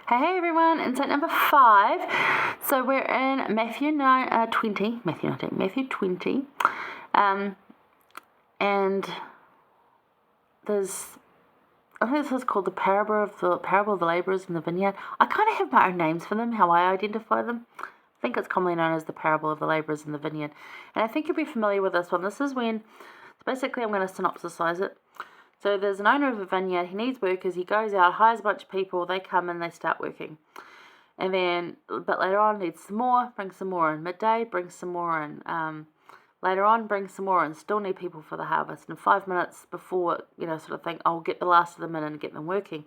Hey everyone, insight number 5. So we're in Matthew 20, and there's, I think this is called the parable of the laborers in the vineyard. I kind of have my own names for them, how I identify them. I think it's commonly known as the parable of the laborers in the vineyard, and I think you'll be familiar with this one. This is when, basically, I'm going to synopsisize it. So there's an owner of a vineyard, he needs workers, he goes out, hires a bunch of people, they come and they start working. And then, but later on, needs some more, brings some more in. Midday, brings some more in. Later on, brings some more in. Still need people for the harvest. And 5 minutes before, sort of think, I'll get the last of them in and get them working.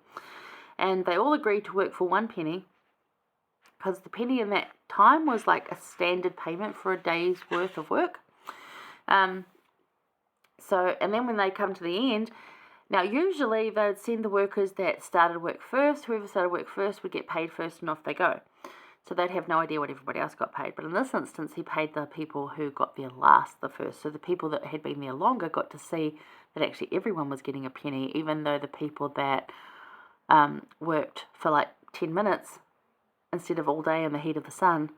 And they all agreed to work for 1 penny, because the penny in that time was like a standard payment for a day's worth of work. And then when they come to the end, now, usually they'd send the workers that started work first. Whoever started work first would get paid first and off they go. So they'd have no idea what everybody else got paid. But in this instance, he paid the people who got there last the first. So the people that had been there longer got to see that actually everyone was getting a penny, even though the people that worked for like 10 minutes instead of all day in the heat of the sun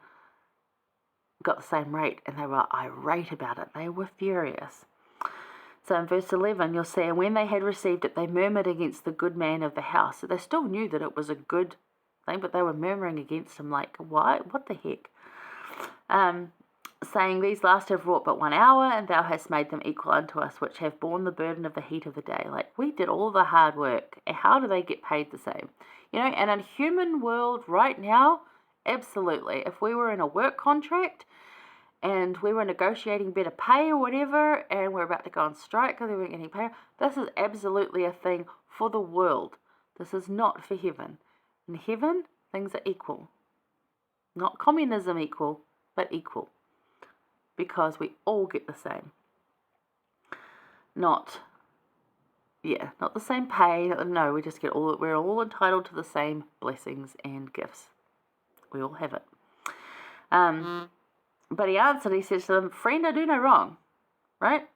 got the same rate. And they were irate about it. They were furious. So in verse 11, you'll see, and when they had received it, they murmured against the good man of the house. So they still knew that it was a good thing, but they were murmuring against him like, why? What the heck? Saying, these last have wrought but 1 hour, and thou hast made them equal unto us, which have borne the burden of the heat of the day. Like, we did all the hard work. And how do they get paid the same? And in a human world right now, absolutely. If we were in a work contract, and we were negotiating better pay or whatever, and we're about to go on strike because we weren't getting paid, this is absolutely a thing for the world. This is not for heaven. In heaven, things are equal. Not communism equal, but equal. Because we all get the same. Not the same pay. No, we just we're all entitled to the same blessings and gifts. We all have it. But he answered, he says to them, friend, I do no wrong, right?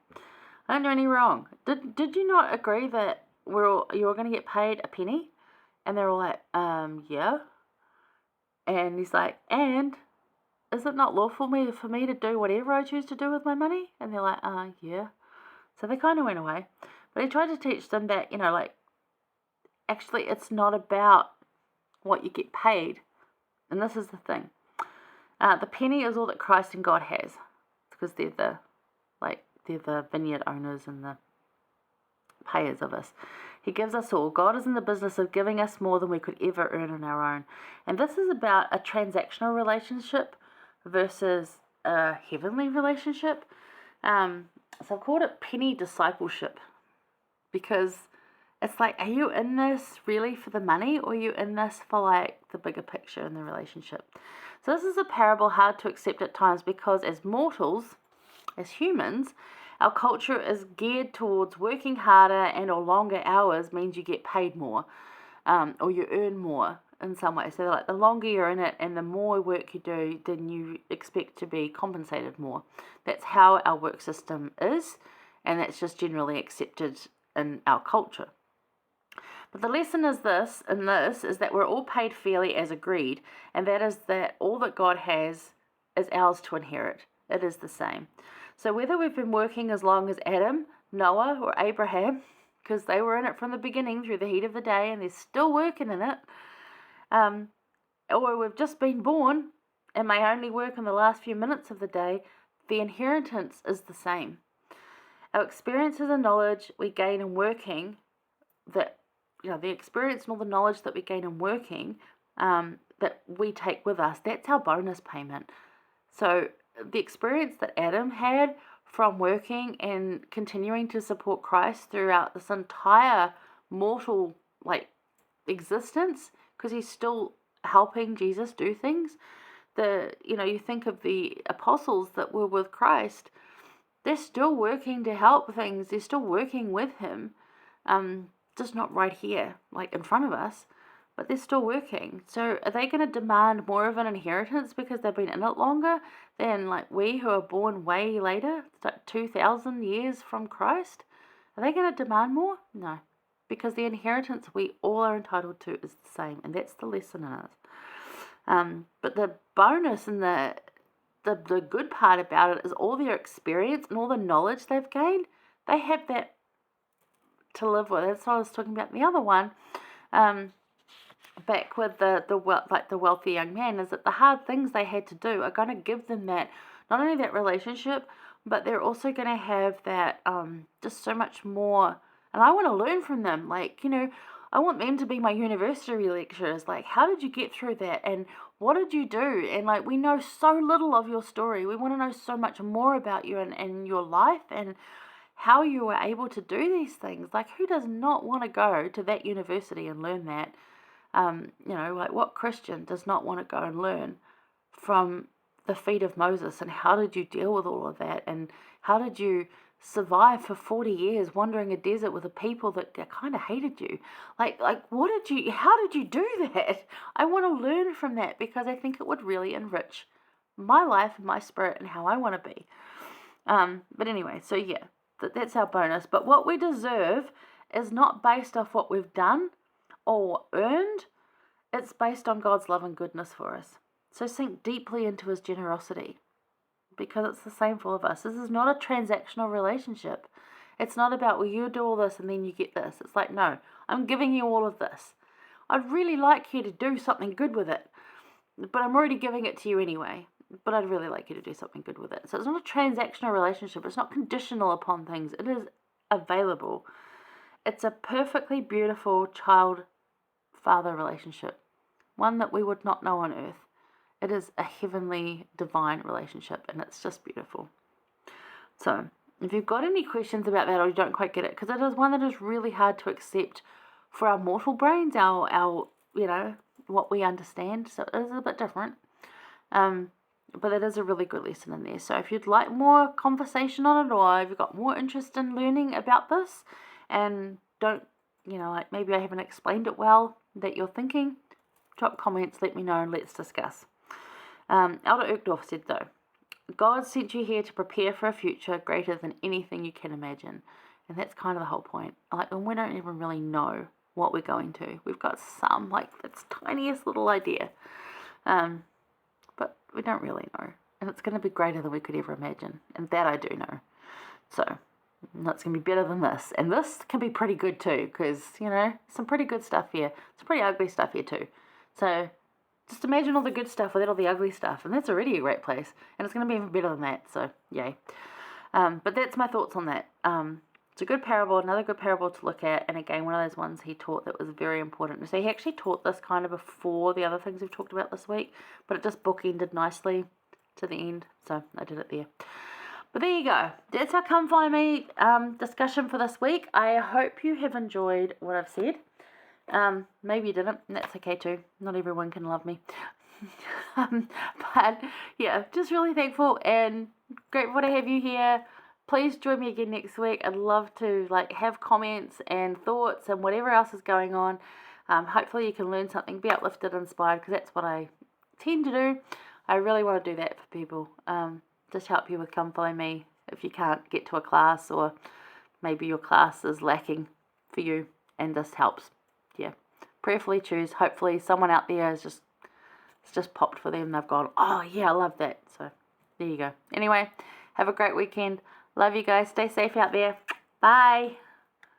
I don't do any wrong. Did you not agree that you were going to get paid a penny? And they're all like, yeah. And he's like, and is it not lawful for me to do whatever I choose to do with my money? And they're like, yeah. So they kind of went away. But he tried to teach them that, actually it's not about what you get paid. And this is the thing. The penny is all that Christ and God has, because they're the vineyard owners and the payers of us. He gives us all. God is in the business of giving us more than we could ever earn on our own. And this is about a transactional relationship versus a heavenly relationship. So I've called it penny discipleship, because it's like, are you in this really for the money, or are you in this for like the bigger picture in the relationship? So this is a parable hard to accept at times, because as mortals, as humans, our culture is geared towards working harder and or longer hours means you get paid more, or you earn more in some way. So like the longer you're in it and the more work you do, then you expect to be compensated more. That's how our work system is, and that's just generally accepted in our culture. But the lesson is this is that we're all paid fairly as agreed, and that is that all that God has is ours to inherit. It is the same. So whether we've been working as long as Adam, Noah, or Abraham, because they were in it from the beginning through the heat of the day and they're still working in it, or we've just been born and may only work in the last few minutes of the day, the inheritance is the same. Our experiences and knowledge we gain in working, the experience and all the knowledge that we gain in working, that we take with us, that's our bonus payment. So the experience that Adam had from working and continuing to support Christ throughout this entire mortal existence, because he's still helping Jesus do things. You think of the apostles that were with Christ, they're still working to help things. They're still working with him. Just not right here, like in front of us, but they're still working. So are they going to demand more of an inheritance because they've been in it longer than like we who are born way later, like 2,000 years from Christ? Are they going to demand more? No. because the inheritance we all are entitled to is the same, and that's the lesson in it. But the bonus and the good part about it is all their experience and all the knowledge they've gained, they have that to live with. That's what I was talking about in the other one, back with the wealthy young man, is that the hard things they had to do are going to give them that, not only that relationship, but they're also going to have that just so much more. And I want to learn from them. Like, I want them to be my university lecturers. Like, how did you get through that? And what did you do? And like, we know so little of your story. We want to know so much more about you and your life and how you were able to do these things. Like, who does not want to go to that university and learn that? Like, what Christian does not want to go and learn from the feet of Moses? And how did you deal with all of that? And how did you survive for 40 years wandering a desert with a people that kind of hated you? Like how did you do that? I want to learn from that, because I think it would really enrich my life and my spirit and how I want to be. But anyway, so yeah, that's our bonus. But what we deserve is not based off what we've done or earned. It's based on God's love and goodness for us. So sink deeply into his generosity, because it's the same for all of us. This is not a transactional relationship. It's not about, well, you do all this and then you get this. It's like, no, I'm giving you all of this. I'd really like you to do something good with it, but I'm already giving it to you anyway. But I'd really like you to do something good with it. So it's not a transactional relationship. It's not conditional upon things. It is available. It's a perfectly beautiful child-father relationship, one that we would not know on earth. It is a heavenly, divine relationship, and it's just beautiful. So, if you've got any questions about that, or you don't quite get it, because it is one that is really hard to accept for our mortal brains, our what we understand. So it is a bit different. But it is a really good lesson in there. So if you'd like more conversation on it, or if you've got more interest in learning about this, and don't, like maybe I haven't explained it well that you're thinking, drop comments, let me know, and let's discuss. Elder Uchtdorf said, though, God sent you here to prepare for a future greater than anything you can imagine. And that's kind of the whole point. Like, when we don't even really know what we're going to. We've got some, like, this tiniest little idea. But we don't really know. And it's going to be greater than we could ever imagine. And that I do know. So, that's going to be better than this. And this can be pretty good too. Because, some pretty good stuff here. Some pretty ugly stuff here too. So, just imagine all the good stuff without all the ugly stuff. And that's already a great place. And it's going to be even better than that. So, yay. But that's my thoughts on that. It's a good parable, another good parable to look at. And again, one of those ones he taught that was very important. So he actually taught this kind of before the other things we've talked about this week. But it just bookended nicely to the end. So I did it there. But there you go. That's our Come Follow Me discussion for this week. I hope you have enjoyed what I've said. Maybe you didn't, and that's okay too. Not everyone can love me. But yeah, just really thankful and grateful to have you here. Please join me again next week. I'd love to have comments and thoughts and whatever else is going on. Hopefully you can learn something, be uplifted, inspired, because that's what I tend to do. I really want to do that for people. Just help you with Come Follow Me if you can't get to a class, or maybe your class is lacking for you and this helps. Yeah, prayerfully choose. Hopefully someone out there it's just popped for them. They've gone, oh yeah, I love that. So there you go. Anyway, have a great weekend. Love you guys. Stay safe out there. Bye.